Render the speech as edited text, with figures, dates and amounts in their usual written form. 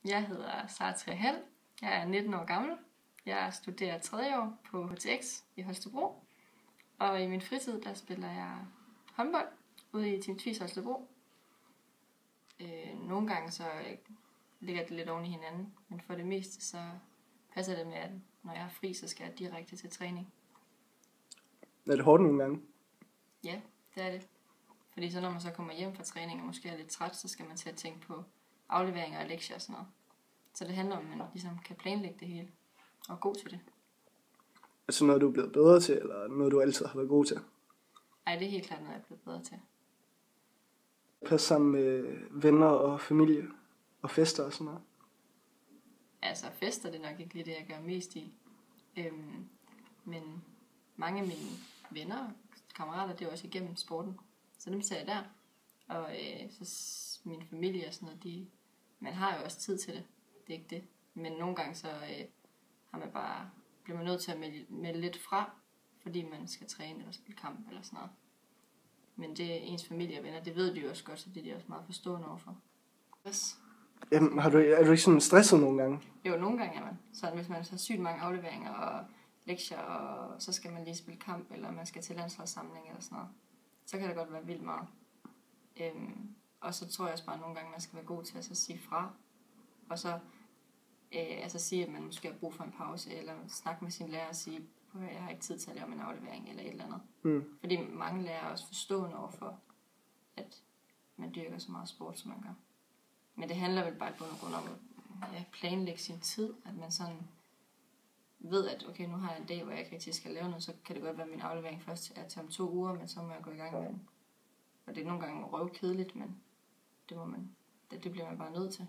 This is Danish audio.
Jeg hedder Sara Trehal. Jeg er 19 år gammel. Jeg studerer 3. år på HTX i Holstebro. Og i min fritid, der spiller jeg håndbold ude i Team Tvis Holstebro. Nogle gange så ligger det lidt oven i hinanden, men for det meste så passer det med, at når jeg er fri, så skal jeg direkte til træning. Er det hårdt nogle gange? Ja, det er det. Fordi så når man så kommer hjem fra træning og måske er lidt træt, så skal man til at tænke på afleveringer og lektier og sådan noget. Så det handler om, at man ligesom kan planlægge det hele og er god til det. Altså noget, du er blevet bedre til, eller noget, du altid har været god til? Ej, det er helt klart noget, jeg er blevet bedre til. Pas sammen med venner og familie og fester og sådan noget? Altså fester, det er nok ikke lige det, jeg gør mest i. Men mange af mine venner og kammerater, det er også igennem sporten. Så dem ser jeg der. Og så min familie og sådan noget, man har jo også tid til det. Det er ikke det. Men nogle gange så bliver man nødt til at melde lidt fra, fordi man skal træne eller spille kamp eller sådan noget. Men det er ens familie og venner, det ved de jo også godt, så det er de også meget forstående overfor. Yes. Jamen, er du ikke sådan stresset nogle gange? Jo, nogle gange er man. Så hvis man har sygt mange afleveringer og lektier, og så skal man lige spille kamp, eller man skal til landsholdssamling eller sådan noget, så kan det godt være vildt meget. Og så tror jeg også bare, at nogle gange man skal være god til at så sige fra, og så sige, at man måske har brug for en pause, eller snakke med sin lærer og sige, at jeg har ikke tid til at lave min aflevering, eller et eller andet. Fordi mange lærere er også forstående overfor, at man dyrker så meget sport, som man gør. Men det handler vel bare i bund og grund om at planlægge sin tid, at man sådan ved, at okay, nu har jeg en dag, hvor jeg ikke rigtig skal lave noget, så kan det godt være, at min aflevering først er til om 2 uger, men så må jeg gå i gang med den. Og det er nogle gange røvkedeligt, men det bliver man bare nødt til.